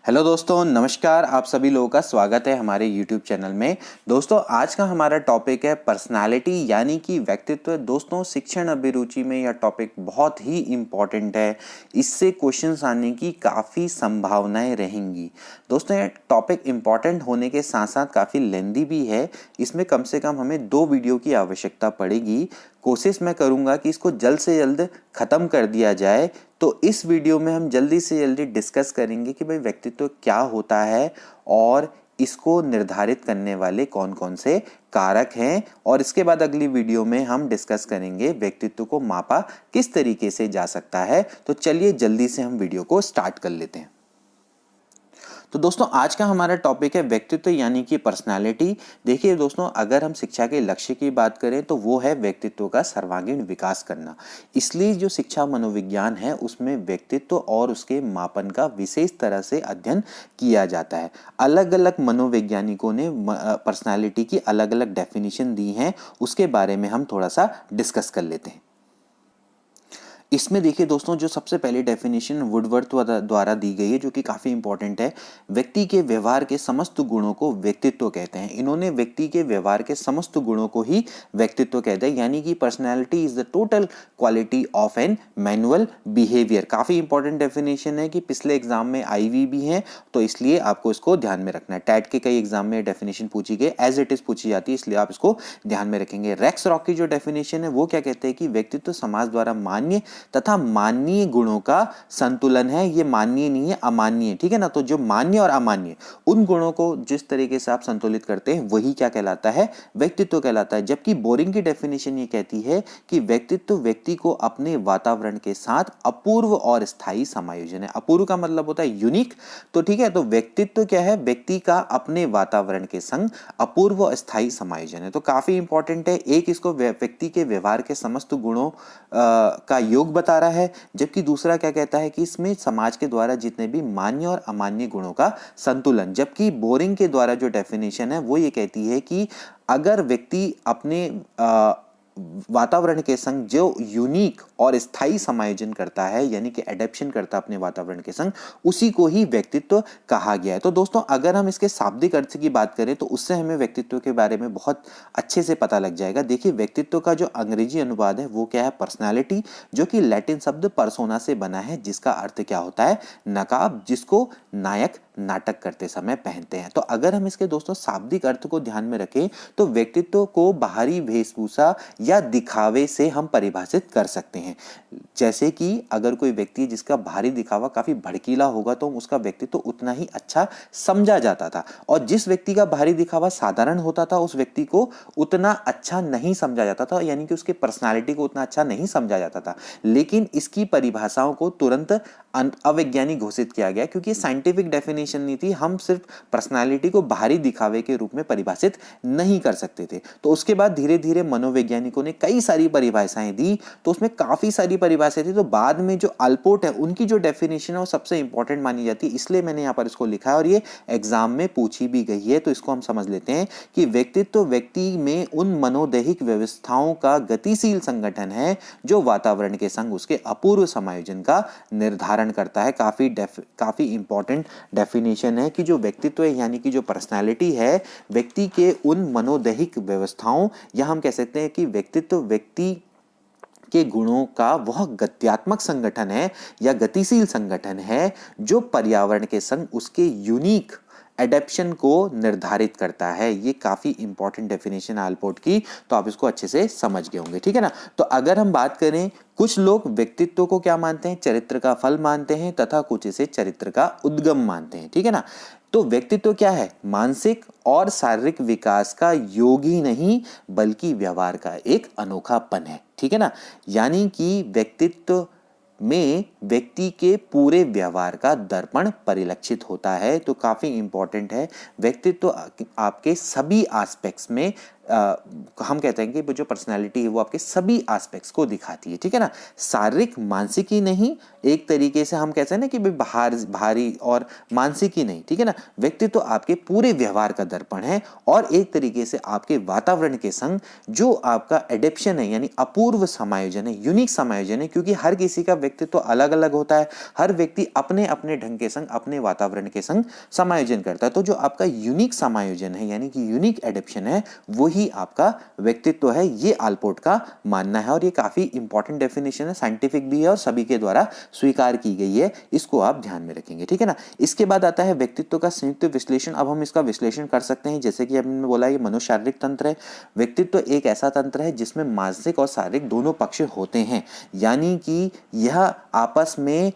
Hello दोस्तों, नमस्कार। आप सभी लोगों का स्वागत है हमारे YouTube चैनल में। दोस्तों, आज का हमारा टॉपिक है पर्सनालिटी यानी कि व्यक्तित्व। दोस्तों, शिक्षण अभिरुचि में यह टॉपिक बहुत ही इम्पॉर्टेंट है। इससे क्वेश्चंस आने की काफ़ी संभावनाएं रहेंगी। दोस्तों, यह टॉपिक इम्पॉर्टेंट होने के साथ साथ काफ़ी लेंदी भी है। इसमें कम से कम हमें 2 वीडियो की आवश्यकता पड़ेगी। कोशिश मैं करूँगा कि इसको जल्द से जल्द ख़त्म कर दिया जाए। तो इस वीडियो में हम जल्दी से जल्दी डिस्कस करेंगे कि भाई व्यक्तित्व क्या होता है और इसको निर्धारित करने वाले कौन कौन से कारक हैं, और इसके बाद अगली वीडियो में हम डिस्कस करेंगे व्यक्तित्व को मापा किस तरीके से जा सकता है। तो चलिए जल्दी से हम वीडियो को स्टार्ट कर लेते हैं। तो दोस्तों, आज का हमारा टॉपिक है व्यक्तित्व यानी कि पर्सनालिटी। देखिए दोस्तों, अगर हम शिक्षा के लक्ष्य की बात करें तो वो है व्यक्तित्व का सर्वांगीण विकास करना। इसलिए जो शिक्षा मनोविज्ञान है उसमें व्यक्तित्व और उसके मापन का विशेष तरह से अध्ययन किया जाता है। अलग अलग मनोवैज्ञानिकों ने पर्सनालिटी की अलग अलग डेफिनेशन दी हैं, उसके बारे में हम थोड़ा सा डिस्कस कर लेते हैं। इसमें देखिए दोस्तों, जो सबसे पहली डेफिनेशन वुडवर्थ द्वारा दी गई है, जो कि काफ़ी इंपॉर्टेंट है। व्यक्ति के व्यवहार के समस्त गुणों को व्यक्तित्व कहते हैं। इन्होंने व्यक्ति के व्यवहार के समस्त गुणों को ही व्यक्तित्व कहते हैं, यानी कि personality is the total quality of an manual behaviour. काफ़ी इंपॉर्टेंट डेफिनेशन है कि पिछले एग्जाम में आई हुई भी है, तो इसलिए आपको इसको ध्यान में रखना है। टैट के कई एग्जाम में डेफिनेशन पूछी गई, एज इट इज पूछी जाती है, इसलिए आप इसको ध्यान में रखेंगे। रेक्स रॉक की जो डेफिनेशन है वो क्या कहते हैं कि व्यक्तित्व समाज द्वारा मान्य तथा माननीय गुणों का संतुलन है। ये माननीय नहीं है, अमाननीय, ठीक है ना। तो जो मान्य और अमान्य उन गुणों को जिस तरीके से आप संतुलित करते हैं वही क्या कहलाता है, व्यक्तित्व कहलाता है। जबकि बोरिंग की डेफिनेशन ये कहती है कि व्यक्तित्व व्यक्ति को अपने वातावरण के साथ अपूर्व और स्थायी समायोजन है। अपूर्व का मतलब होता है यूनिक, तो ठीक है। तो व्यक्तित्व क्या है, व्यक्ति का अपने वातावरण के संग अपूर्व और स्थायी समायोजन है। तो काफी इंपॉर्टेंट है। एक इसको व्यक्ति के व्यवहार के समस्त गुणों का योग बता रहा है, जबकि दूसरा क्या कहता है कि इसमें समाज के द्वारा जितने भी मान्य और अमान्य गुणों का संतुलन। जबकि बोरिंग के द्वारा जो डेफिनेशन है वो ये कहती है कि अगर व्यक्ति अपने वातावरण के संग जो यूनिक और स्थायी समायोजन करता है, यानी कि एडेप्शन करता है अपने वातावरण के संग, उसी को ही व्यक्तित्व कहा गया है। तो दोस्तों, अगर हम इसके शाब्दिक अर्थ की बात करें तो उससे हमें व्यक्तित्व के बारे में बहुत अच्छे से पता लग जाएगा। देखिए, व्यक्तित्व का जो अंग्रेजी अनुवाद है वो क्या है, पर्सनैलिटी, जो कि लैटिन शब्द पर्सोना से बना है, जिसका अर्थ क्या होता है, नकाब, जिसको नायक नाटक करते समय पहनते हैं। तो अगर हम इसके दोस्तों शाब्दिक अर्थ को ध्यान में रखें तो व्यक्तित्व को बाहरी वेशभूषा या दिखावे से हम परिभाषित कर सकते हैं। जैसे कि अगर कोई व्यक्ति जिसका बाहरी दिखावा काफी भड़कीला होगा तो उसका व्यक्तित्व उतना ही अच्छा समझा जाता था, और जिस व्यक्ति का बाहरी दिखावा साधारण होता था उस व्यक्ति को उतना अच्छा नहीं समझा जाता था, यानी कि उसके पर्सनालिटी को उतना अच्छा नहीं समझा जाता था। लेकिन इसकी परिभाषाओं को तुरंत अवैज्ञानिक घोषित किया गया, क्योंकि साइंटिफिक डेफिनेशन नहीं थी। हम सिर्फ पर्सनालिटी को बाहरी दिखावे के रूप में परिभाषित नहीं कर सकते थे। तो उसके बाद धीरे धीरे मनोवैज्ञानिकों ने कई सारी परिभाषाएं दी, तो उसमें काफी सारी परिभाषाएं थी। तो बाद में जो अल्पोर्ट है उनकी जो डेफिनेशन है वो सबसे इंपॉर्टेंट मानी जाती है, इसलिए मैंने यहाँ पर इसको लिखा है और ये एग्जाम में पूछी भी गई है। तो इसको हम समझ लेते हैं कि व्यक्तित्व व्यक्ति में उन मनोदैहिक व्यवस्थाओं का गतिशील संगठन है जो वातावरण के संग उसके अपूर्व समायोजन का निर्धारण करता है। काफी इंपॉर्टेंट डेफिनेशन है कि जो व्यक्तित्व है यानी कि जो पर्सनालिटी है व्यक्ति के उन मनोदैहिक व्यवस्थाओं, या हम कह सकते हैं कि व्यक्तित्व व्यक्ति के गुणों का वह गत्यात्मक संगठन है या गतिशील संगठन है जो पर्यावरण के संग उसके यूनिक एडेप्शन को निर्धारित करता है। ये काफी इंपॉर्टेंट डेफिनेशन है अल्पोर्ट की, तो आप इसको अच्छे से समझ गए होंगे, ठीक है ना। तो अगर हम बात करें, कुछ लोग व्यक्तित्व को क्या मानते हैं, चरित्र का फल मानते हैं, तथा कुछ इसे चरित्र का उद्गम मानते हैं, ठीक है ना। तो व्यक्तित्व क्या है, मानसिक और शारीरिक विकास का योग ही नहीं बल्कि व्यवहार का एक अनोखापन है, ठीक है ना। यानी कि व्यक्तित्व में व्यक्ति के पूरे व्यवहार का दर्पण परिलक्षित होता है। तो काफी इंपॉर्टेंट है, व्यक्तित्व आपके सभी एस्पेक्ट्स में हम कहते हैं कि वो जो पर्सनैलिटी है वो आपके सभी एस्पेक्ट्स को दिखाती है, ठीक है ना, शारीरिक मानसिक ही नहीं, एक तरीके से हम कहते हैं ना कि भाई भारी और मानसिक ही नहीं, ठीक है ना, व्यक्तित्व तो आपके पूरे व्यवहार का दर्पण है और एक तरीके से आपके वातावरण के संग जो आपका एडेप्शन है यानी अपूर्व समायोजन है, यूनिक समायोजन है, क्योंकि हर किसी का व्यक्तित्व तो अलग अलग होता है, हर व्यक्ति अपने अपने ढंग के संग अपने वातावरण के संग समायोजन करता है। तो जो आपका यूनिक समायोजन है यानी कि यूनिक एडेप्शन है वही आपका व्यक्तित्व है, ये आलपोर्ट का मानना है और ये काफी इंपॉर्टेंट डेफिनेशन है, साइंटिफिक भी है और सभी के द्वारा स्वीकार की गई है, इसको आप ध्यान में रखेंगे, ठीक है ना। इसके बाद आता है व्यक्तित्व का संयुक्त विश्लेषण। अब हम इसका विश्लेषण कर सकते हैं, जैसे कि हमने बोला ये मनोशारीरिक तंत्र है। व्यक्तित्व एक ऐसा तंत्र है जिसमें मानसिक और शारीरिक दोनों पक्ष होते हैं, यानी कि यह आपस में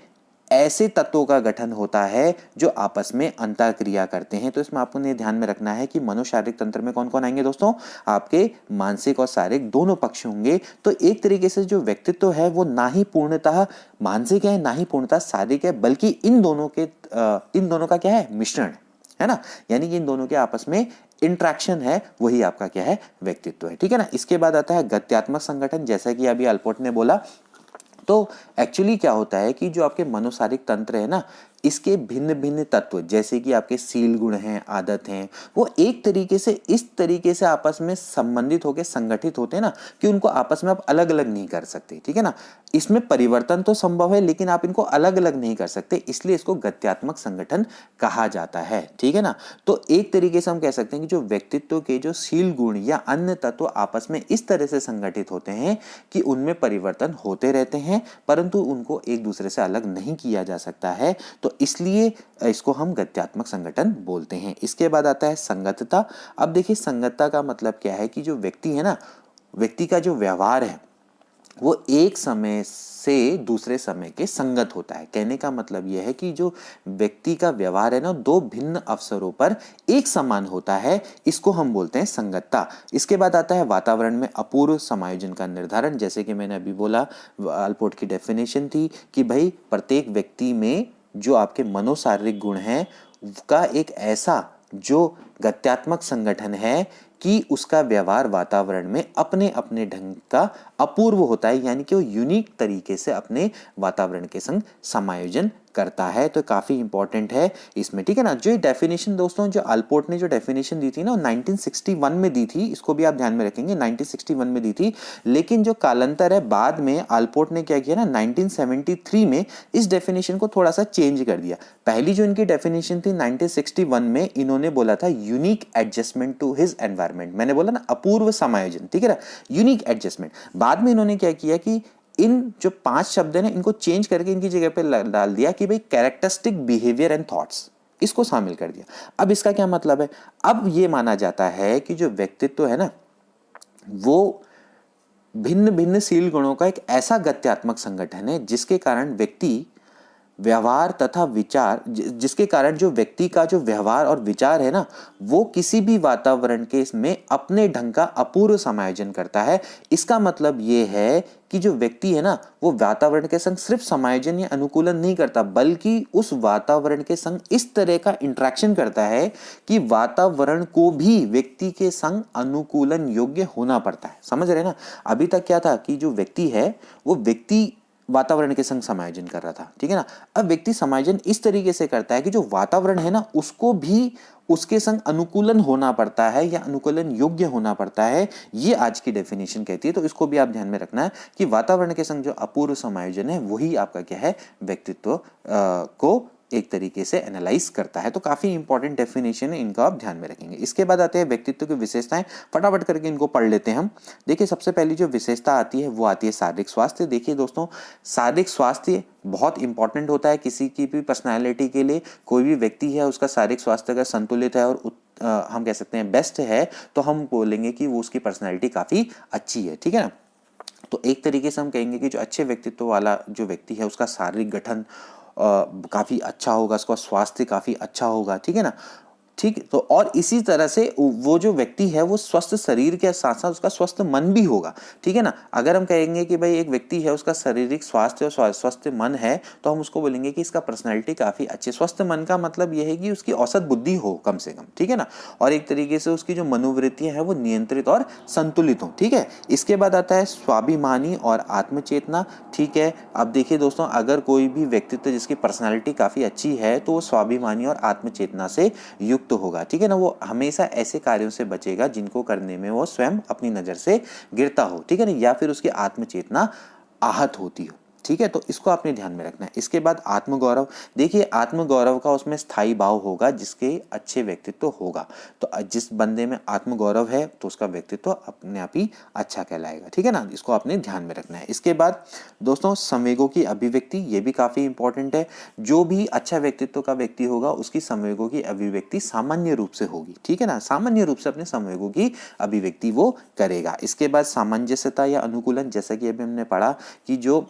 ऐसे तत्वों का गठन होता है जो आपस में अंतरक्रिया करते हैं। तो इसमें आपको ये ध्यान में रखना है कि मनोशारीरिक तंत्र में कौन कौन आएंगे दोस्तों, आपके मानसिक और शारीरिक दोनों पक्ष होंगे। तो एक तरीके से जो व्यक्तित्व है वो ना ही पूर्णतः मानसिक है ना ही पूर्णतः शारीरिक है, बल्कि इन दोनों का क्या है, मिश्रण है ना, यानी कि इन दोनों के आपस में इंट्रैक्शन है, वही आपका क्या है, व्यक्तित्व है, ठीक है ना। इसके बाद आता है गत्यात्मक संगठन, जैसा कि अभी अल्पोर्ट ने बोला। तो एक्चुअली क्या होता है कि जो आपके मनोशारीरिक तंत्र है ना, इसके भिन्न भिन्न तत्व जैसे कि आपके सील गुण हैं, आदत हैं, वो एक तरीके से इस तरीके से आपस में संबंधित होकर संगठित होते हैं ना कि उनको आपस में आप अलग अलग नहीं कर सकते, ठीक है ना। इसमें परिवर्तन तो संभव है लेकिन आप इनको अलग अलग नहीं कर सकते, इसलिए इसको गत्यात्मक संगठन कहा जाता है, ठीक है ना। तो एक तरीके से हम कह सकते हैं कि जो व्यक्तित्व के जो सील गुण या अन्य तत्व आपस में इस तरह से संगठित होते हैं कि उनमें परिवर्तन होते रहते हैं, परंतु उनको एक दूसरे से अलग नहीं किया जा सकता है, तो इसलिए इसको हम गत्यात्मक संगठन बोलते हैं। इसके बाद आता है संगतता। अब देखिए संगतता का मतलब क्या है कि जो व्यक्ति है ना, व्यक्ति का जो व्यवहार है वो एक समय से दूसरे समय के संगत होता है। कहने का मतलब यह है कि जो व्यक्ति का व्यवहार है ना, दो भिन्न अवसरों पर एक समान होता है, इसको हम बोलते हैं संगतता। इसके बाद आता है वातावरण में अपूर्व समायोजन का निर्धारण। जैसे कि मैंने अभी बोला, अल्पोर्ट की डेफिनेशन थी कि भाई प्रत्येक व्यक्ति में जो आपके मनोशारीरिक गुण हैं का एक ऐसा जो गत्यात्मक संगठन है कि उसका व्यवहार वातावरण में अपने अपने ढंग का अपूर्व होता है, यानी कि वो यूनिक तरीके से अपने वातावरण के संग समायोजन करता है। तो काफी इंपॉर्टेंट है इसमें, ठीक है ना। जो डेफिनेशन दोस्तों, जो अल्पोर्ट ने जो डेफिनेशन दी थी ना 1961 में दी थी, इसको भी आप ध्यान में रखेंगे, 1961 में दी थी। लेकिन जो कालांतर है, बाद में अल्पोर्ट ने क्या किया ना, 1973 में इस डेफिनेशन को थोड़ा सा चेंज कर दिया। पहली जो इनकी डेफिनेशन थी 1961 में, इन्होंने बोला था unique adjustment to his environment. मैंने बोला ना अपूर्व समायोजन, ठीक है ना, यूनिक एडजस्टमेंट। बाद में इन्होंने क्या किया कि इन जो 5 शब्द है ना, इनको चेंज करके इनकी जगह पे डाल दिया कि भाई कैरेक्टरिस्टिक बिहेवियर एंड थॉट्स, इसको शामिल कर दिया। अब इसका क्या मतलब है, अब ये माना जाता है कि जो व्यक्तित्व है ना, वो भिन्न भिन्न शील गुणों का एक ऐसा गत्यात्मक संगठन है जिसके कारण व्यक्ति व्यवहार तथा विचार, जिसके कारण जो व्यक्ति का जो व्यवहार और विचार है ना, वो किसी भी वातावरण के इसमें अपने ढंग का अपूर्व समायोजन करता है। इसका मतलब ये है कि जो व्यक्ति है ना, वो वातावरण के संग सिर्फ समायोजन या अनुकूलन नहीं करता, बल्कि उस वातावरण के संग इस तरह का इंटरेक्शन करता है कि वातावरण को भी व्यक्ति के संग अनुकूलन योग्य होना पड़ता है। समझ रहे ना, अभी तक क्या था कि जो व्यक्ति है वो व्यक्ति वातावरण के संग समायोजन कर रहा था, ठीक है ना। अब व्यक्ति समायोजन इस तरीके से करता है कि जो वातावरण है ना, उसको भी उसके संग अनुकूलन होना पड़ता है या अनुकूलन योग्य होना पड़ता है, ये आज की डेफिनेशन कहती है। तो इसको भी आप ध्यान में रखना है कि वातावरण के संग जो अपूर्व समायोजन है वही आपका क्या है, व्यक्तित्व को एक तरीके से एनालाइज करता है। तो काफी इंपॉर्टेंट डेफिनेशन है, इनका आप ध्यान में रखेंगे। इसके बाद आते हैं व्यक्तित्व की विशेषताएं, फटाफट करके इनको पढ़ लेते हैं हम। देखिए सबसे पहली जो विशेषता आती है वो आती है शारीरिक स्वास्थ्य। देखिए दोस्तों, शारीरिक स्वास्थ्य बहुत इंपॉर्टेंट होता है किसी की भी पर्सनैलिटी के लिए। कोई भी व्यक्ति है उसका शारीरिक स्वास्थ्य अगर संतुलित है और हम कह सकते हैं बेस्ट है, तो हम बोलेंगे कि वो उसकी पर्सनैलिटी काफी अच्छी है, ठीक है ना। तो एक तरीके से हम कहेंगे कि जो अच्छे व्यक्तित्व वाला जो व्यक्ति है उसका शारीरिक गठन काफी अच्छा होगा, उसका स्वास्थ्य काफी अच्छा होगा, ठीक है ना। ठीक। तो और इसी तरह से वो जो व्यक्ति है वो स्वस्थ शरीर के साथ साथ उसका स्वस्थ मन भी होगा, ठीक है ना। अगर हम कहेंगे कि भाई एक व्यक्ति है उसका शारीरिक स्वास्थ्य और स्वस्थ मन है, तो हम उसको बोलेंगे कि इसका पर्सनैलिटी काफी अच्छी। स्वस्थ मन का मतलब यह है कि उसकी औसत बुद्धि हो कम से कम, ठीक है ना, और एक तरीके से उसकी जो मनोवृत्तियां हैं वो नियंत्रित और संतुलित हो, ठीक है। इसके बाद आता है स्वाभिमानी और आत्मचेतना, ठीक है। अब देखिए दोस्तों, अगर कोई भी व्यक्तित्व जिसकी पर्सनैलिटी काफी अच्छी है तो वो स्वाभिमानी और आत्मचेतना से युक्त होगा, ठीक है ना। वो हमेशा ऐसे कार्यों से बचेगा जिनको करने में वो स्वयं अपनी नजर से गिरता हो, ठीक है ना, या फिर उसकी आत्मचेतना आहत होती हो, ठीक है। तो इसको आपने ध्यान में रखना है। इसके बाद आत्मगौरव, देखिए आत्मगौरव का उसमें स्थायी भाव होगा जिसके अच्छे व्यक्तित्व होगा। तो जिस बंदे में आत्मगौरव है तो उसका व्यक्तित्व अपने आप ही अच्छा कहलाएगा, ठीक है ना। इसको आपने ध्यान में रखना है। इसके बाद दोस्तों संवेगों की अभिव्यक्ति, ये भी काफी इंपॉर्टेंट है। जो भी अच्छा व्यक्तित्व का व्यक्ति होगा उसकी संवेगों की अभिव्यक्ति सामान्य रूप से होगी, ठीक है ना, सामान्य रूप से अपने संवेगों की अभिव्यक्ति वो करेगा। इसके बाद सामंजस्यता या अनुकूलन, जैसा कि अभी हमने पढ़ा कि जो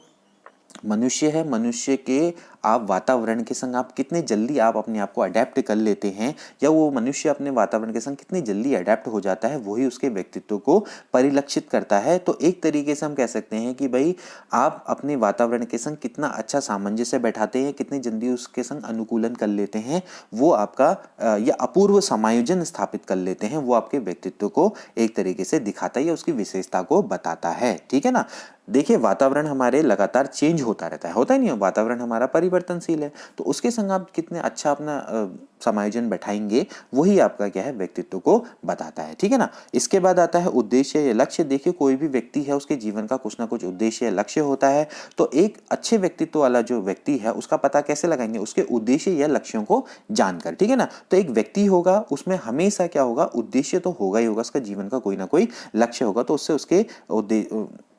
मनुष्य है, मनुष्य के आप वातावरण के संग आप कितने जल्दी आप अपने आप को अडेप्ट कर लेते हैं, या वो मनुष्य अपने वातावरण के संग कितनी जल्दी अडेप्ट हो जाता है, वही उसके व्यक्तित्व को परिलक्षित करता है। तो एक तरीके से हम कह सकते हैं कि भाई आप अपने वातावरण के संग कितना अच्छा सामंजस्य बैठाते हैं, कितनी जल्दी उसके संग अनुकूलन कर लेते हैं, वो आपका या अपूर्व समायोजन स्थापित कर लेते हैं, वो आपके व्यक्तित्व को एक तरीके से दिखाता है या उसकी विशेषता को बताता है, ठीक है ना। देखिए वातावरण हमारे लगातार चेंज होता रहता है, होता ही नहीं है, वातावरण हमारा परिवर्तनशील है, तो उसके संग आप कितने अच्छा अपना समायोजन बैठाएंगे, वही आपका क्या है व्यक्तित्व को बताता है, ठीक है ना। इसके बाद आता है उद्देश्य या लक्ष्य। देखिए कोई भी व्यक्ति है उसके जीवन का कुछ ना कुछ उद्देश्य या लक्ष्य होता है, तो एक अच्छे व्यक्तित्व वाला जो व्यक्ति है उसका पता कैसे लगाएंगे, उसके उद्देश्य या लक्ष्यों को जानकर, ठीक है ना। तो एक व्यक्ति होगा उसमें हमेशा क्या होगा, उद्देश्य तो होगा ही होगा, उसका जीवन का कोई ना कोई लक्ष्य होगा, तो उससे उसके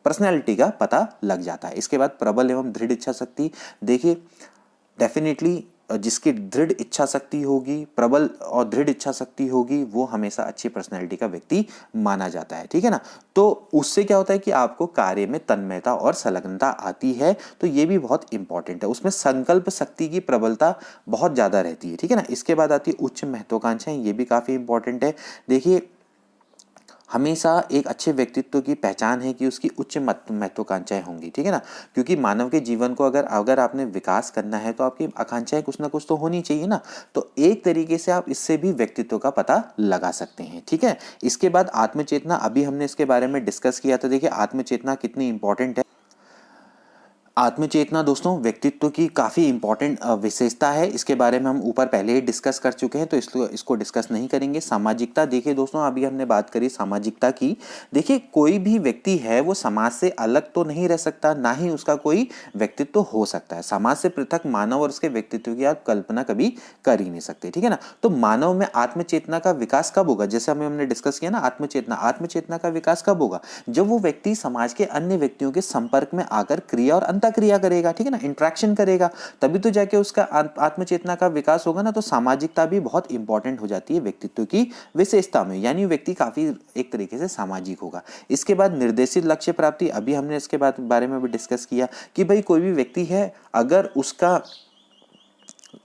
पर्सनैलिटी का पता लग जाता है। इसके बाद प्रबल एवं दृढ़ इच्छा शक्ति। देखिए डेफिनेटली जिसकी दृढ़ इच्छा शक्ति होगी, प्रबल और दृढ़ इच्छा शक्ति होगी, वो हमेशा अच्छी पर्सनैलिटी का व्यक्ति माना जाता है, ठीक है ना। तो उससे क्या होता है कि आपको कार्य में तन्मयता और संलग्नता आती है, तो ये भी बहुत इंपॉर्टेंट है। उसमें संकल्प शक्ति की प्रबलता बहुत ज्यादा रहती है, ठीक है ना। इसके बाद आती है उच्च महत्वाकांक्षाएं, ये भी काफी इंपॉर्टेंट है। देखिए हमेशा एक अच्छे व्यक्तित्व की पहचान है कि उसकी उच्च महत्वाकांक्षाएं होंगी, ठीक है ना, क्योंकि मानव के जीवन को अगर आपने विकास करना है तो आपकी आकांक्षाएं कुछ ना कुछ तो होनी चाहिए ना। तो एक तरीके से आप इससे भी व्यक्तित्व का पता लगा सकते हैं, ठीक है। इसके बाद आत्मचेतना, अभी हमने इसके बारे में डिस्कस किया था। देखिए आत्मचेतना कितनी इंपॉर्टेंट है। आत्मचेतना दोस्तों व्यक्तित्व की काफ़ी इंपॉर्टेंट विशेषता है, इसके बारे में हम ऊपर पहले ही डिस्कस कर चुके हैं, तो इसको डिस्कस नहीं करेंगे। सामाजिकता, देखिए दोस्तों अभी हमने बात करी सामाजिकता की। देखिए कोई भी व्यक्ति है वो समाज से अलग तो नहीं रह सकता, ना ही उसका कोई व्यक्तित्व हो सकता है। समाज से पृथक मानव और उसके व्यक्तित्व की आप कल्पना कभी कर ही नहीं सकते, ठीक है ना। तो मानव में आत्मचेतना का विकास कब होगा, जैसे हमने डिस्कस किया ना, आत्मचेतना का विकास कब होगा, जब वो व्यक्ति समाज के अन्य व्यक्तियों के संपर्क में आकर क्रिया और क्रिया करेगा, ठीक है ना, इंटरेक्शन करेगा, तभी तो जाके उसका आत्मचेतना का विकास होगा ना। तो सामाजिकता भी बहुत इंपॉर्टेंट हो जाती है व्यक्तित्व की विशेषता में, यानी व्यक्ति काफी एक तरीके से सामाजिक होगा। इसके बाद निर्देशित लक्ष्य प्राप्ति, अभी हमने इसके बारे में भी डिस्कस किया कि भाई कोई भी व्यक्ति है अगर उसका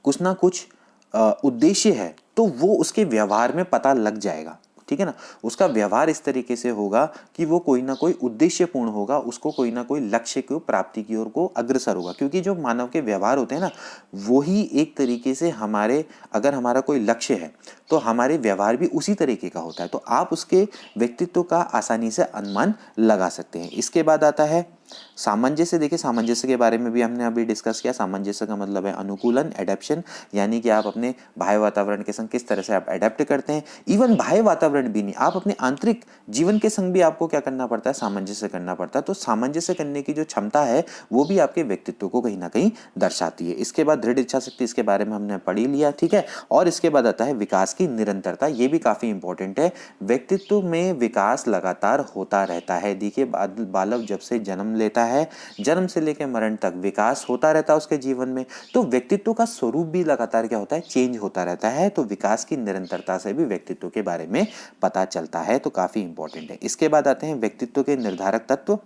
कुछ ना कुछ उद्देश्य है तो वो उसके व्यवहार में पता लग जाएगा, ठीक है ना। उसका व्यवहार इस तरीके से होगा कि वो कोई ना कोई उद्देश्यपूर्ण होगा, उसको कोई ना कोई लक्ष्य को प्राप्ति की ओर को अग्रसर होगा, क्योंकि जो मानव के व्यवहार होते हैं ना, वो ही एक तरीके से अगर हमारा कोई लक्ष्य है तो हमारे व्यवहार भी उसी तरीके का होता है, तो आप उसके व्यक्तित्व का आसानी से अनुमान लगा सकते हैं। इसके बाद आता है सामंजस्य। देखिए सामंजस्य के बारे में भी हमने अभी डिस्कस किया। सामंजस्य का मतलब है अनुकूलन, एडेप्शन, यानी कि आप अपने बाह्य वातावरण के संग किस तरह से आप एडेप्ट करते हैं। इवन बाह्य वातावरण भी नहीं, आप अपने आंतरिक जीवन के संग भी आपको क्या करना पड़ता है, सामंजस्य करना पड़ता है। तो सामंजस्य करने की जो क्षमता है वो भी आपके व्यक्तित्व को कहीं ना कहीं दर्शाती है। इसके बाद दृढ़ इच्छा शक्ति, इसके बारे में हमने पढ़ ही लिया, ठीक है। और इसके बाद आता है विकास की निरंतरता, ये भी काफी इंपॉर्टेंट है। व्यक्तित्व में विकास लगातार होता रहता है। देखिए बालक जब से जन्म लेता है, जन्म से लेकर मरण तक विकास होता रहता है उसके जीवन में, तो व्यक्तित्व का स्वरूप भी लगातार क्या होता है, चेंज होता रहता है। तो विकास की निरंतरता से भी व्यक्तित्व के बारे में पता चलता है, तो काफी इंपॉर्टेंट है। इसके बाद आते हैं व्यक्तित्व के निर्धारक तत्व।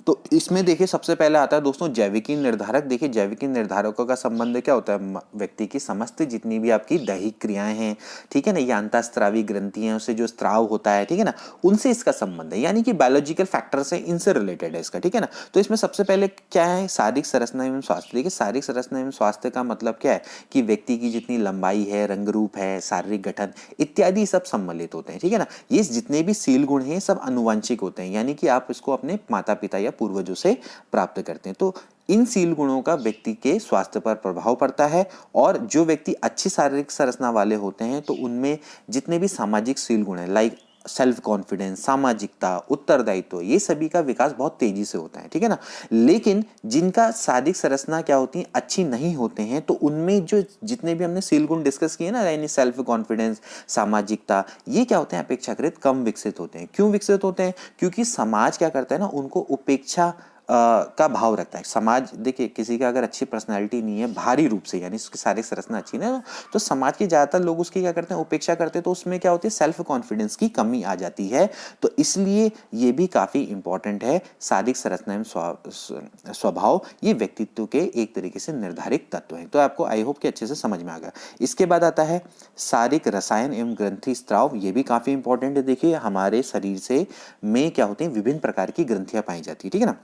तो इसमें देखिए सबसे पहले आता है दोस्तों जैविकी निर्धारक। देखिए जैविकी निर्धारकों का संबंध क्या होता है, व्यक्ति की समस्त जितनी भी आपकी दैहिक क्रियाएं हैं, ठीक है ना, या अंतःस्रावी ग्रंथियां, उससे जो स्त्राव होता है, ठीक है ना, उनसे इसका संबंध है, यानी कि बायोलॉजिकल फैक्टर्स है, इनसे रिलेटेड है इसका, ठीक है ना। तो इसमें सबसे पहले क्या है, शारीरिक संरचना एवं स्वास्थ्य। देखिए शारीरिक संरचना एवं स्वास्थ्य का मतलब क्या है कि व्यक्ति की जितनी लंबाई है, रंग रूप है, शारीरिक गठन इत्यादि सब सम्मिलित होते हैं, ठीक है ना। ये जितने भी सील गुण हैं सब आनुवंशिक होते हैं, यानी कि आप इसको अपने माता पिता या पूर्वजों से प्राप्त करते हैं। तो इन सील गुणों का व्यक्ति के स्वास्थ्य पर प्रभाव पड़ता है, और जो व्यक्ति अच्छी शारीरिक संरचना वाले होते हैं तो उनमें जितने भी सामाजिक सील गुण हैं, लाइक सेल्फ कॉन्फिडेंस, सामाजिकता, उत्तरदायित्व, ये सभी का विकास बहुत तेजी से होता है, ठीक है ना। लेकिन जिनका शारीरिक संरचना क्या होती है, अच्छी नहीं होते हैं, तो उनमें जो जितने भी हमने सील गुण डिस्कस किए ना, यानी सेल्फ कॉन्फिडेंस, सामाजिकता, ये क्या होते हैं, अपेक्षाकृत कम विकसित होते हैं। क्यों विकसित होते हैं, क्योंकि समाज क्या करता है ना, उनको उपेक्षा का भाव रखता है। समाज देखिए किसी का अगर अच्छी पर्सनालिटी नहीं है भारी रूप से, यानी उसकी शारीरिक संरचना अच्छी नहीं है, तो समाज के ज्यादातर लोग उसकी क्या करते हैं, उपेक्षा करते हैं। तो उसमें क्या होती है, सेल्फ कॉन्फिडेंस की कमी आ जाती है। तो इसलिए ये भी काफी इंपॉर्टेंट है। शारीरिक संरचना एवं स्वभाव ये व्यक्तित्व के एक तरीके से निर्धारित तत्व है। तो आपको आई होप कि अच्छे से समझ में आ गया। इसके बाद आता है शारीरिक रसायन एवं ग्रंथि स्त्राव, ये भी काफी इंपॉर्टेंट है। देखिए हमारे शरीर से में क्या होते हैं, विभिन्न प्रकार की ग्रंथियां पाई जाती है, ठीक है ना,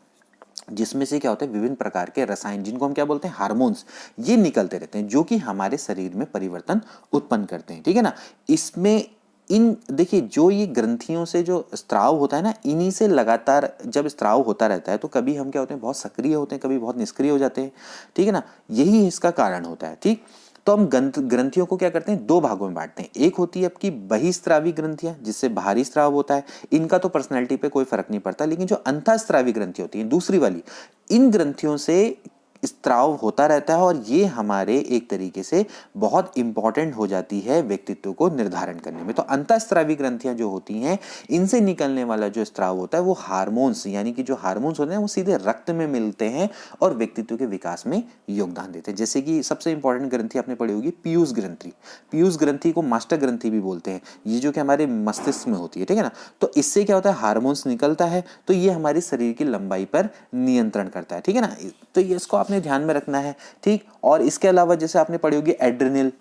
जिसमें से क्या होता है, विभिन्न प्रकार के रसायन, जिनको हम क्या बोलते हैं, हार्मोन्स, ये निकलते रहते हैं, जो कि हमारे शरीर में परिवर्तन उत्पन्न करते हैं, ठीक है ना। इसमें इन देखिए जो ये ग्रंथियों से जो स्त्राव होता है ना, इन्हीं से लगातार जब स्त्राव होता रहता है तो कभी हम क्या होते हैं, बहुत सक्रिय होते हैं, कभी बहुत निष्क्रिय हो जाते हैं, ठीक है ना। यही इसका कारण होता है, ठीक। तो हम ग्रंथियों को क्या करते हैं, दो भागों में बांटते हैं। एक होती है आपकी बहिस्त्रावी ग्रंथियां, जिससे बाहरी स्त्राव होता है, इनका तो पर्सनैलिटी पे कोई फर्क नहीं पड़ता। लेकिन जो अंतःस्त्रावी ग्रंथि होती है, दूसरी वाली, इन ग्रंथियों से स्त्राव होता रहता है, और ये हमारे एक तरीके से बहुत इंपॉर्टेंट हो जाती है व्यक्तित्व को निर्धारण करने में। तो अंतःस्रावी ग्रंथियां जो होती हैं, इनसे निकलने वाला जो स्त्राव होता है वो हार्मोन्स, यानी कि जो हार्मोन्स होते हैं वो सीधे रक्त में मिलते हैं और व्यक्तित्व के विकास में योगदान देते हैं। जैसे कि सबसे इंपॉर्टेंट ग्रंथि आपने पढ़ी होगी पीयूष ग्रंथि। पीयूष ग्रंथि को मास्टर ग्रंथि भी बोलते हैं, ये जो कि हमारे मस्तिष्क में होती है, ठीक है ना। तो इससे क्या होता है, हार्मोन्स निकलता है, तो ये हमारे शरीर की लंबाई पर नियंत्रण करता है, ठीक है ना। तो ये इसको आपने ध्यान में रखना है, ठीक। और इसके अलावा जैसे आपने पढ़ी होगी एड्रिनल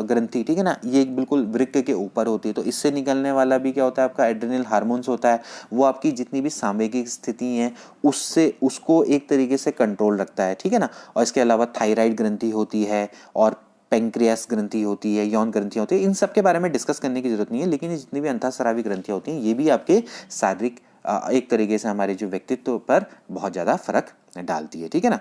ग्रंथि, ठीक है ना, ये बिल्कुल वृक्क के ऊपर होती है। तो इससे निकलने वाला भी क्या होता है, आपका एड्रिनल हार्मोन्स होता है। वो आपकी जितनी भी सामयिक स्थिति है उससे उसको एक तरीके से कंट्रोल रखता है, ठीक है ना। और इसके अलावा थायराइड ग्रंथि होती है, और पेंक्रियास ग्रंथि होती है, यौन ग्रंथियां होती है। इन सब के बारे में डिस्कस करने की जरूरत नहीं है, लेकिन जितनी भी अंतःस्रावी ग्रंथियां होती हैं ये भी आपके शारीरिक एक तरीके से हमारे जो व्यक्तित्व पर बहुत ज्यादा फर्क डालती है, ठीक है ना,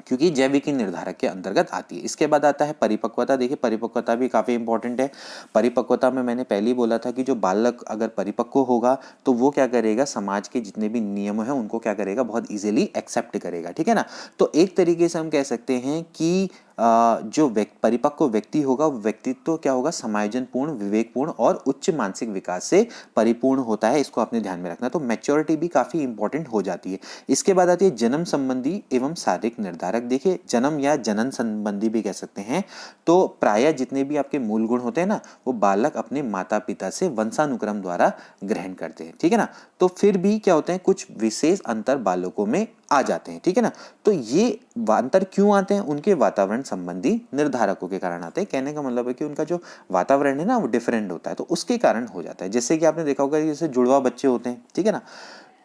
क्योंकि जैविकी निर्धारक के अंतर्गत आती है। इसके बाद आता है परिपक्वता। देखिए परिपक्वता भी काफी इंपॉर्टेंट है। परिपक्वता में मैंने पहले ही बोला था कि जो बालक अगर परिपक्व होगा तो वो क्या करेगा, समाज के जितने भी नियम हैं उनको क्या करेगा, बहुत इजीली एक्सेप्ट करेगा, ठीक है ना। तो एक तरीके से हम कह सकते हैं कि जो परिपक्व व्यक्ति होगा, व्यक्तित्व क्या होगा, समायोजनपूर्ण, विवेकपूर्ण और उच्च मानसिक विकास से परिपूर्ण होता है। इसको आपने ध्यान में रखना। तो मैच्योरिटी भी काफी इंपॉर्टेंट हो जाती है। इसके बाद आती है जन्म संबंधी एवं शारीरिक निर्धारक। देखिए जन्म या जनन संबंधी भी कह सकते हैं। तो प्रायः जितने भी आपके मूल गुण होते हैं ना, वो बालक अपने माता पिता से वंशानुक्रम द्वारा ग्रहण करते हैं, ठीक है ना। तो फिर भी क्या होते हैं, कुछ विशेष अंतर बालकों में आ जाते हैं, ठीक है ना। तो ये अंतर क्यों आते हैं, उनके वातावरण संबंधी निर्धारकों के कारण आते हैं। कहने का मतलब है कि उनका जो वातावरण है ना वो डिफरेंट होता है, तो उसके कारण हो जाता है। जैसे कि आपने देखा होगा, जैसे जुड़वा बच्चे होते हैं, ठीक है ना,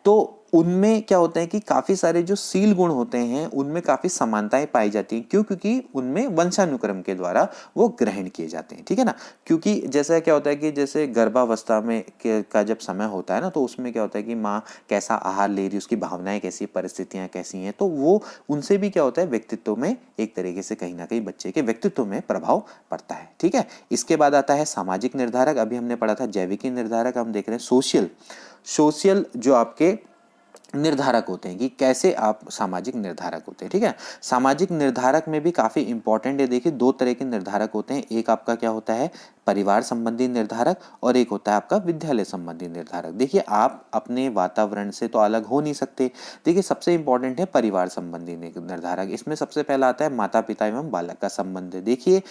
तो उनमें क्या होता है कि काफी सारे जो सील गुण होते हैं उनमें काफी समानताएं पाई जाती हैं। क्यों? क्योंकि उनमें वंशानुक्रम के द्वारा वो ग्रहण किए जाते हैं, ठीक है ना। क्योंकि जैसा क्या होता है कि जैसे गर्भावस्था में का जब समय होता है ना, तो उसमें क्या होता है कि माँ कैसा आहार ले रही है, उसकी भावनाएं कैसी, परिस्थितियां कैसी हैं, तो वो उनसे भी क्या होता है, व्यक्तित्व में एक तरीके से कहीं ना कहीं बच्चे के व्यक्तित्व में प्रभाव पड़ता है, ठीक है। इसके बाद आता है सामाजिक निर्धारक। अभी हमने पढ़ा था जैविकी निर्धारक, हम देख रहे हैं सोशल जो आपके निर्धारक होते हैं कि कैसे आप सामाजिक निर्धारक होते हैं, ठीक है। सामाजिक निर्धारक में भी काफी इंपॉर्टेंट है। देखिए दो तरह के निर्धारक होते हैं। एक आपका क्या होता है, परिवार संबंधी निर्धारक, और एक होता है आपका विद्यालय संबंधी निर्धारक। देखिए आप अपने वातावरण से तो अलग हो नहीं सकते। देखिए सबसे इंपॉर्टेंट है परिवार संबंधी निर्धारक। इसमें सबसे पहला आता है माता पिता एवं बालक का संबंध। देखिए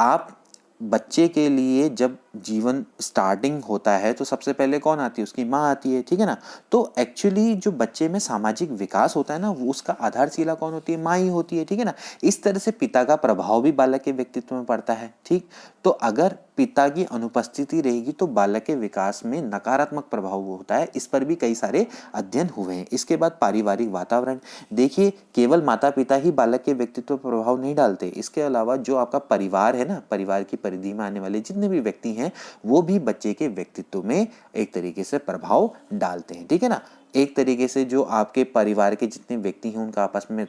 आप बच्चे के लिए जब जीवन स्टार्टिंग होता है तो सबसे पहले कौन आती है, उसकी माँ आती है, ठीक है ना। तो एक्चुअली जो बच्चे में सामाजिक विकास होता है ना, वो उसका आधारशिला कौन होती है, माँ ही होती है, ठीक है ना। इस तरह से पिता का प्रभाव भी बालक के व्यक्तित्व में पड़ता है, ठीक। तो अगर पिता की अनुपस्थिति रहेगी तो बालक के विकास में नकारात्मक प्रभाव होता है। इस पर भी कई सारे अध्ययन हुए हैं। इसके बाद पारिवारिक वातावरण, देखिए केवल माता पिता ही बालक के व्यक्तित्व पर प्रभाव नहीं डालते, इसके अलावा जो आपका परिवार है ना, परिवार की परिधि में आने वाले जितने भी व्यक्ति हैं वो भी बच्चे के व्यक्तित्व में एक तरीके से प्रभाव डालते हैं, ठीक है ना। एक तरीके से जो आपके परिवार के जितने व्यक्ति हैं उनका आपस में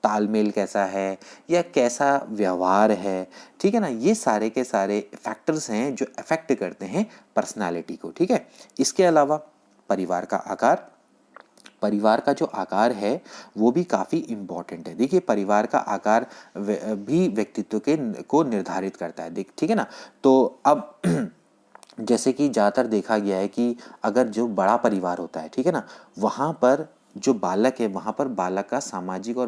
तालमेल कैसा है या कैसा व्यवहार है, ठीक है ना, ये सारे के सारे फैक्टर्स हैं जो अफेक्ट करते हैं पर्सनालिटी को, ठीक है। इसके अलावा परिवार का आकार, परिवार का जो आकार है वो भी काफ़ी इम्पॉर्टेंट है। देखिए परिवार का आकार भी व्यक्तित्व के को निर्धारित करता है, देख, ठीक है ना। तो अब जैसे कि ज़्यादातर देखा गया है कि अगर जो बड़ा परिवार होता है, ठीक है ना, वहाँ पर जो बालक है वहाँ पर बालक का सामाजिक और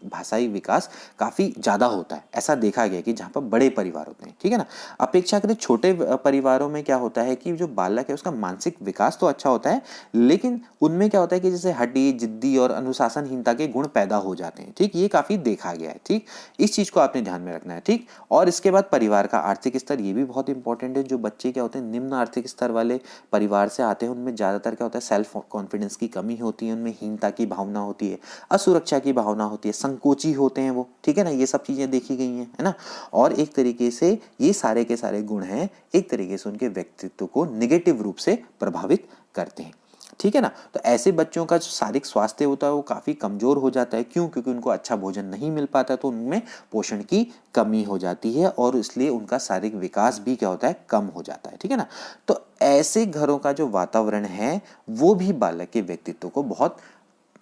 भाषाई विकास काफ़ी ज़्यादा होता है। ऐसा देखा गया कि जहाँ पर बड़े परिवार होते हैं, ठीक है ना। अपेक्षाकृत छोटे परिवारों में क्या होता है कि जो बालक है उसका मानसिक विकास तो अच्छा होता है, लेकिन उनमें क्या होता है कि जैसे हठी, जिद्दी और अनुशासनहीनता के गुण पैदा हो जाते हैं, ठीक। ये काफ़ी देखा गया है, ठीक। इस चीज़ को आपने ध्यान में रखना है, ठीक। और इसके बाद परिवार का आर्थिक स्तर, ये भी बहुत इंपॉर्टेंट है। जो बच्चे क्या होते हैं निम्न आर्थिक स्तर वाले परिवार से आते हैं उनमें ज़्यादातर क्या होता है, सेल्फ कॉन्फिडेंस की कमी होती है, उनमें हीनता की भावना होती है, असुरक्षा की भावना होती है, संकोची होते हैं वो, ठीक है ना। ये सब चीज़ें देखी गई हैं, है ना। और एक तरीके से ये सारे के सारे गुण हैं एक तरीके से उनके व्यक्तित्व को निगेटिव रूप से प्रभावित करते हैं, ठीक है ना। तो ऐसे बच्चों का जो शारीरिक स्वास्थ्य होता है वो काफ़ी कमज़ोर हो जाता है। क्यों? क्योंकि उनको अच्छा भोजन नहीं मिल पाता, तो उनमें पोषण की कमी हो जाती है और इसलिए उनका शारीरिक विकास भी क्या होता है, कम हो जाता है, ठीक है ना। तो ऐसे घरों का जो वातावरण है वो भी बालक के व्यक्तित्व को बहुत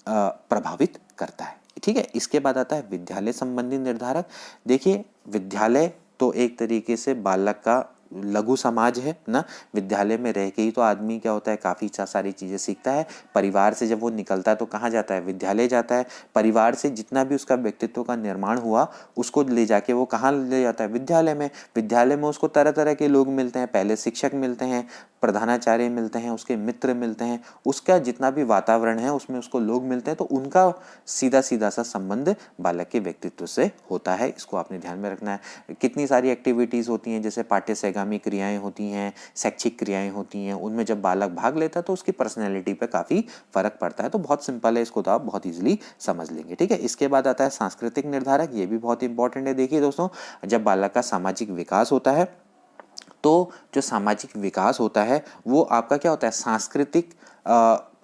प्रभावित करता है, ठीक है। इसके बाद आता है विद्यालय संबंधी निर्धारक। देखिए विद्यालय तो एक तरीके से बालक का लघु समाज है ना। विद्यालय में रह के ही तो आदमी क्या होता है, काफ़ी सारी चीज़ें सीखता है। परिवार से जब वो निकलता है तो कहाँ जाता है, विद्यालय जाता है। परिवार से जितना भी उसका व्यक्तित्व का निर्माण हुआ उसको ले जाके वो कहाँ ले जाता है, विद्यालय में। विद्यालय में उसको तरह तरह के लोग मिलते हैं, पहले शिक्षक मिलते हैं, प्रधानाचार्य मिलते हैं, उसके मित्र मिलते हैं, उसका जितना भी वातावरण है उसमें उसको लोग मिलते हैं, तो उनका सीधा सीधा सा संबंध बालक के व्यक्तित्व से होता है। इसको आपने ध्यान में रखना है। कितनी सारी एक्टिविटीज़ होती हैं, जैसे पाठ्यसहगामी क्रियाएं होती हैं, शैक्षिक क्रियाएं होती हैं, उनमें जब बालक भाग लेता है तो उसकी पर्सनैलिटी पे काफ़ी फर्क पड़ता है। तो बहुत सिंपल है, इसको तो आप बहुत ईजिली समझ लेंगे, ठीक है। इसके बाद आता है सांस्कृतिक निर्धारक। ये भी बहुत इंपॉर्टेंट है। देखिए दोस्तों, जब बालक का सामाजिक विकास होता है तो जो सामाजिक विकास होता है वो आपका क्या होता है, सांस्कृतिक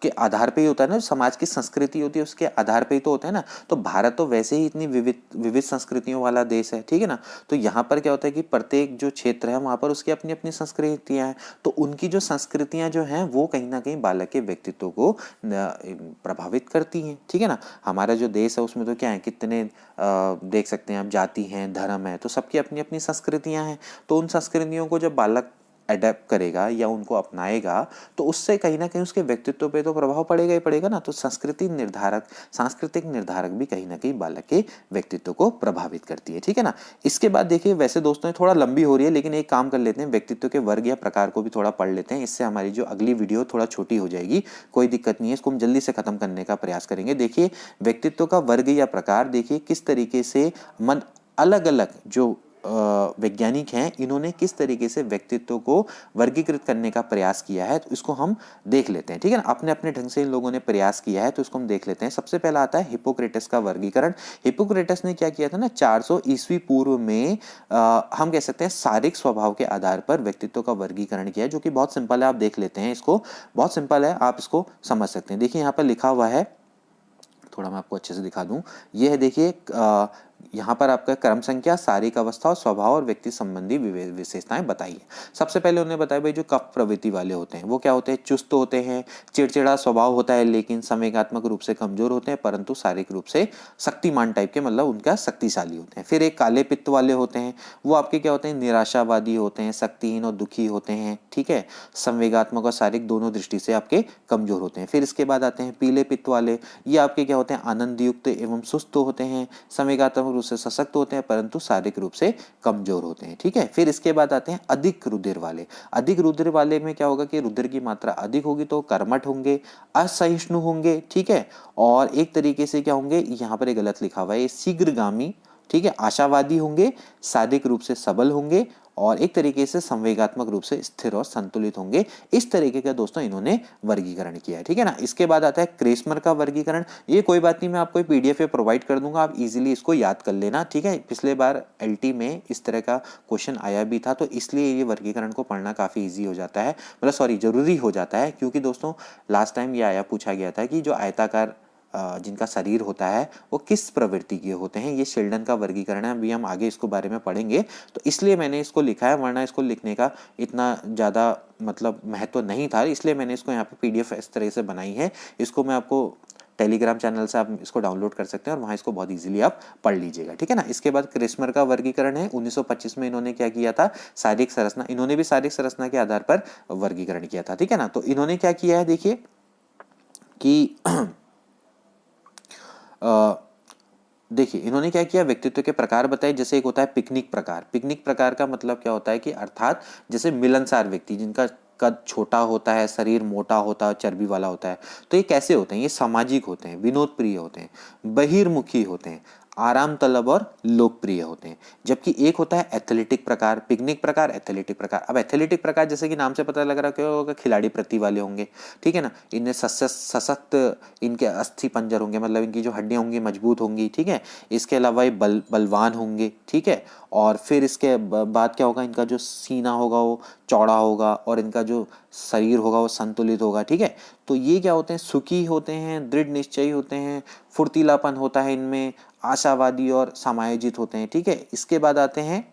के आधार पे ही होता है ना। जो समाज की संस्कृति होती है उसके आधार पे ही तो होता है ना। तो भारत तो वैसे ही इतनी विविध विविध संस्कृतियों वाला देश है, ठीक है ना। तो यहाँ पर क्या होता है कि प्रत्येक जो क्षेत्र है वहाँ पर उसकी अपनी अपनी संस्कृतियाँ हैं। तो उनकी जो संस्कृतियाँ जो हैं वो कहीं ना कहीं बालक के व्यक्तित्व को प्रभावित करती हैं, ठीक है ना। हमारा जो देश है उसमें तो क्या है, कितने देख सकते हैं आप, जाति हैं, धर्म है, तो सबकी अपनी अपनी संस्कृतियाँ हैं। तो उन संस्कृतियों को जब बालक अडेप्ट करेगा या उनको अपनाएगा तो उससे कहीं ना कहीं उसके व्यक्तित्व पे तो प्रभाव पड़ेगा ही पड़ेगा ना। तो सांस्कृतिक निर्धारक भी कहीं ना कहीं बालक के व्यक्तित्व को प्रभावित करती है, ठीक है ना। इसके बाद देखिए, वैसे दोस्तों थोड़ा लंबी हो रही है लेकिन एक काम कर लेते हैं, व्यक्तित्व के वर्ग या प्रकार को भी थोड़ा पढ़ लेते हैं। इससे हमारी जो अगली वीडियो थोड़ा छोटी हो जाएगी, कोई दिक्कत नहीं है, इसको हम जल्दी से खत्म करने का प्रयास करेंगे। देखिए व्यक्तित्व का वर्ग या प्रकार, देखिए किस तरीके से मन अलग अलग जो वैज्ञानिक हैं इन्होंने किस तरीके से व्यक्तित्व को वर्गीकृत करने का प्रयास किया है, तो इसको हम देख लेते हैं, ठीक है ना। अपने अपने ढंग से इन लोगों ने प्रयास किया है तो इसको हम देख लेते हैं। सबसे पहला आता है हिप्पोक्रेटस का वर्गीकरण। हिप्पोक्रेटस ने क्या किया था ना, 400 ईस्वी पूर्व में हम कह सकते हैं शारीरिक स्वभाव के आधार पर व्यक्तित्व का वर्गीकरण किया, जो कि बहुत सिंपल है। आप देख लेते हैं इसको, बहुत सिंपल है, आप इसको समझ सकते हैं। देखिए यहाँ पर लिखा हुआ है, थोड़ा मैं आपको अच्छे से दिखा दूं। ये है, देखिए यहाँ पर आपका क्रम संख्या, शारीरिक अवस्था और स्वभाव और व्यक्ति संबंधी विशेषताएं बताइए। सबसे पहले उन्होंने बताया भाई जो कफ प्रवृत्ति वाले होते हैं वो क्या होते हैं, चुस्त होते हैं, चिड़चिड़ा स्वभाव होता है, लेकिन संवेगात्मक रूप से कमजोर होते हैं, परंतु शारीरिक रूप से शक्तिमान टाइप के, मतलब उनका शक्तिशाली होते हैं। फिर एक काले पित्त वाले होते हैं, वो आपके क्या होते हैं, निराशावादी होते हैं, शक्तिहीन और दुखी होते हैं, ठीक है, संवेगात्मक और शारीरिक दोनों दृष्टि से आपके कमजोर होते हैं। फिर इसके बाद आते हैं पीले पित्त वाले, ये आपके क्या होते हैं, आनंद युक्त एवं सुस्त होते हैं, संवेगात्मक रूप से सशक्त होते हैं परंतु शारीरिक रूप से कमजोर होते हैं। ठीक है, फिर इसके बाद आते हैं अधिक रुधिर वाले। अधिक रुधिर वाले में क्या होगा कि रुधिर की मात्रा अधिक होगी तो कर्मठ होंगे, असहिष्णु होंगे। ठीक है, और एक तरीके से क्या होंगे, यहाँ पर एक गलत लिखा हुआ है, ये शीघ्रगामी, ठीक है, आशावादी होंगे, शारीरिक रूप से सबल होंगे और एक तरीके से संवेगात्मक रूप से स्थिर और संतुलित होंगे। इस तरीके का दोस्तों इन्होंने वर्गीकरण किया है। ठीक है ना। इसके बाद आता है क्रेस्मर का वर्गीकरण। ये कोई बात नहीं, मैं आपको पीडीएफ पे प्रोवाइड कर दूंगा, आप इजीली इसको याद कर लेना। ठीक है, पिछले बार एलटी में इस तरह का क्वेश्चन आया भी था, तो इसलिए ये वर्गीकरण को पढ़ना काफी ईजी हो जाता है, मतलब सॉरी जरूरी हो जाता है, क्योंकि दोस्तों लास्ट टाइम ये आया पूछा गया था कि जो आयताकार जिनका शरीर होता है वो किस प्रवृत्ति के होते हैं। ये शेल्डन का वर्गीकरण है, अभी हम आगे इसको बारे में पढ़ेंगे, तो इसलिए मैंने इसको लिखा है, वरना इसको लिखने का इतना ज़्यादा मतलब महत्व नहीं था, इसलिए मैंने इसको यहाँ पे पीडीएफ इस तरह से बनाई है। इसको मैं आपको टेलीग्राम चैनल से आप इसको डाउनलोड कर सकते हैं और वहाँ इसको बहुत इजीली आप पढ़ लीजिएगा। ठीक है ना। इसके बाद क्रेस्मर का वर्गीकरण है। 1925 में इन्होंने क्या किया था, शारीरिक संरचना, इन्होंने भी शारीरिक संरचना के आधार पर वर्गीकरण किया था। ठीक है ना। तो इन्होंने क्या किया है, देखिए कि देखिए इन्होंने क्या किया, व्यक्तित्व के प्रकार बताए। जैसे एक होता है पिकनिक प्रकार। पिकनिक प्रकार का मतलब क्या होता है कि अर्थात जैसे मिलनसार व्यक्ति जिनका कद छोटा होता है, शरीर मोटा होता है, चर्बी वाला होता है, तो ये कैसे होते हैं, ये सामाजिक होते हैं, विनोद प्रिय होते हैं, बहिर्मुखी होते हैं, आराम तलब और लोकप्रिय होते हैं। जबकि एक होता है एथलेटिक प्रकार, पिकनिक प्रकार, एथलेटिक प्रकार। अब एथलेटिक प्रकार जैसे कि नाम से पता लग रहा है क्या होगा, खिलाड़ी प्रति वाले होंगे। ठीक है ना, इनमें सशक्त इनके अस्थि पंजर होंगे, मतलब इनकी जो हड्डियां होंगी मजबूत होंगी। ठीक है, इसके अलावा ये बलवान होंगे। ठीक है, और फिर इसके बाद क्या होगा, इनका जो सीना होगा वो चौड़ा होगा और इनका जो शरीर होगा वो संतुलित होगा। ठीक है, तो ये क्या होते हैं, सुखी होते हैं, दृढ़ निश्चयी होते हैं, फुर्तीलापन होता है इनमें, आशावादी और समायोजित होते हैं। ठीक है, इसके बाद आते हैं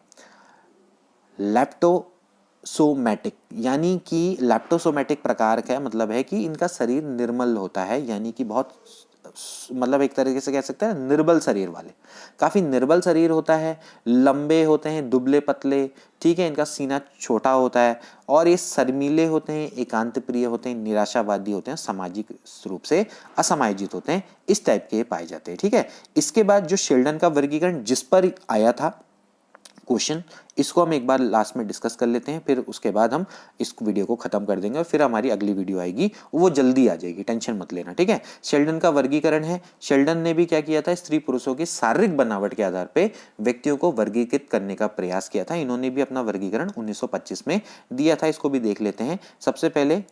लैप्टोसोमैटिक, यानी कि लैप्टोसोमैटिक प्रकार का मतलब है कि इनका शरीर निर्मल होता है, यानी कि बहुत मतलब एक तरीके से कह सकते हैं निर्बल शरीर वाले, काफी निर्बल शरीर होता है, लंबे होते हैं, दुबले पतले। ठीक है, इनका सीना छोटा होता है और ये शर्मीले होते हैं, एकांत प्रिय होते हैं, निराशावादी होते हैं, सामाजिक रूप से असमायोजित होते हैं। इस टाइप के पाए जाते हैं। ठीक है, इसके बाद जो शेल्डन का वर्गीकरण जिस पर आया था क्वेश्चन, इसको हम एक बार लास्ट में डिस्कस कर लेते हैं, फिर उसके बाद हम इस वीडियो को खत्म कर देंगे और फिर हमारी अगली वीडियो आएगी, वो जल्दी आ जाएगी, टेंशन मत लेना। ठीक है, शेल्डन का वर्गीकरण है। शेल्डन ने भी क्या किया था, स्त्री पुरुषों की शारीरिक बनावट के आधार पे व्यक्तियों को वर्गीकृत करने का प्रयास किया था। इन्होंने भी अपना वर्गीकरण 1925 में दिया था, इसको भी देख लेते हैं। सबसे पहले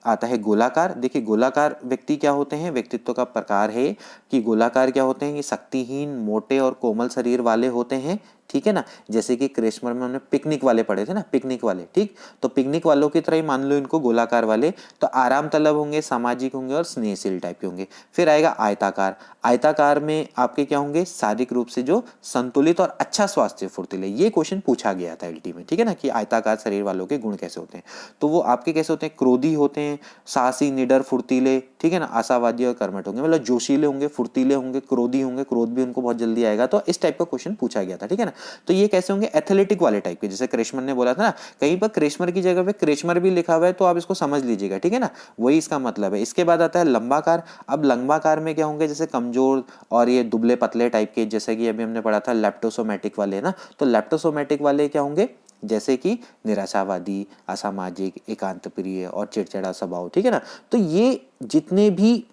आता है गोलाकार। देखिए गोलाकार व्यक्ति क्या होते हैं, व्यक्तित्व का प्रकार है कि गोलाकार क्या होते हैं, ये शक्तिहीन, मोटे और कोमल शरीर वाले होते हैं। ठीक है ना, जैसे कि क्रेस्मर में हमने पिकनिक वाले पढ़े थे ना, पिकनिक वाले। ठीक, तो पिकनिक वालों की तरह ही मान लो इनको गोलाकार वाले, तो आराम तलब होंगे, सामाजिक होंगे और स्नेहशील टाइप के होंगे। फिर आएगा आयताकार। आयताकार में आपके क्या होंगे, शारीरिक रूप से जो संतुलित और अच्छा स्वास्थ्य फुर्तीले। ये क्वेश्चन पूछा गया था एलटी में। ठीक है ना, कि आयताकार शरीर वालों के गुण कैसे होते हैं, तो वो आपके कैसे होते हैं, क्रोधी होते हैं, साहसी, निडर, फुर्तीले। ठीक है ना, आशावादी और कर्मठ होंगे, मतलब जोशीले होंगे, फुर्तीले होंगे, क्रोधी होंगे, क्रोध भी उनको बहुत जल्दी आएगा। तो इस टाइप का क्वेश्चन पूछा गया था। ठीक है ना, तो ये कैसे होंगे, एथलेटिक वाले टाइप के। जैसे क्रेस्मर ने बोला था ना, कहीं पर क्रेस्मर की जगह पे क्रेस्मर भी लिखा हुआ है, तो आप इसको समझ लीजिएगा। ठीक है ना, वही इसका मतलब है। इसके बाद आता है लंबाकार। अब लंबाकार में क्या होंगे, जैसे कमजोर और ये दुबले पतले टाइप के, जैसे कि अभी हमने पढ़ा था लैप्टोसोमैटिक वाले ना, तो लैप्टोसोमैटिक वाले क्या होंगे, जैसे कि निराशावादी, असामाजिक, एकांत प्रिय और चिड़चिड़ा स्वभाव। ठीक है ना, तो ये जितने भी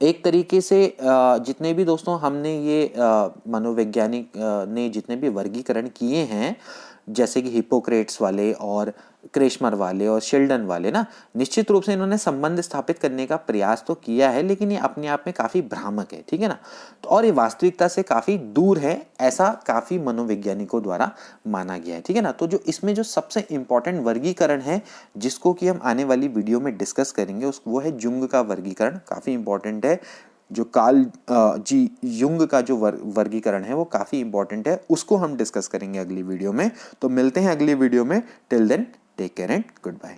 एक तरीके से जितने भी दोस्तों हमने ये मनोवैज्ञानिक ने जितने भी वर्गीकरण किए हैं, जैसे कि हिप्पोक्रेट्स वाले और क्रेस्मर वाले और शेल्डन वाले ना, निश्चित रूप से इन्होंने संबंध स्थापित करने का प्रयास तो किया है, लेकिन ये अपने आप में काफी भ्रामक है। ठीक है ना, तो और ये वास्तविकता से काफी दूर है, ऐसा काफी मनोवैज्ञानिकों द्वारा माना गया है। ठीक है ना, तो जो इसमें जो सबसे इंपॉर्टेंट वर्गीकरण है जिसको कि हम आने वाली वीडियो में डिस्कस करेंगे, वो है जुंग का वर्गीकरण। काफी इंपॉर्टेंट है, जो कार्ल जी युंग का जो वर्गीकरण है वो काफी इंपॉर्टेंट है, उसको हम डिस्कस करेंगे अगली वीडियो में। तो मिलते हैं अगली वीडियो में, till then take care and good bye.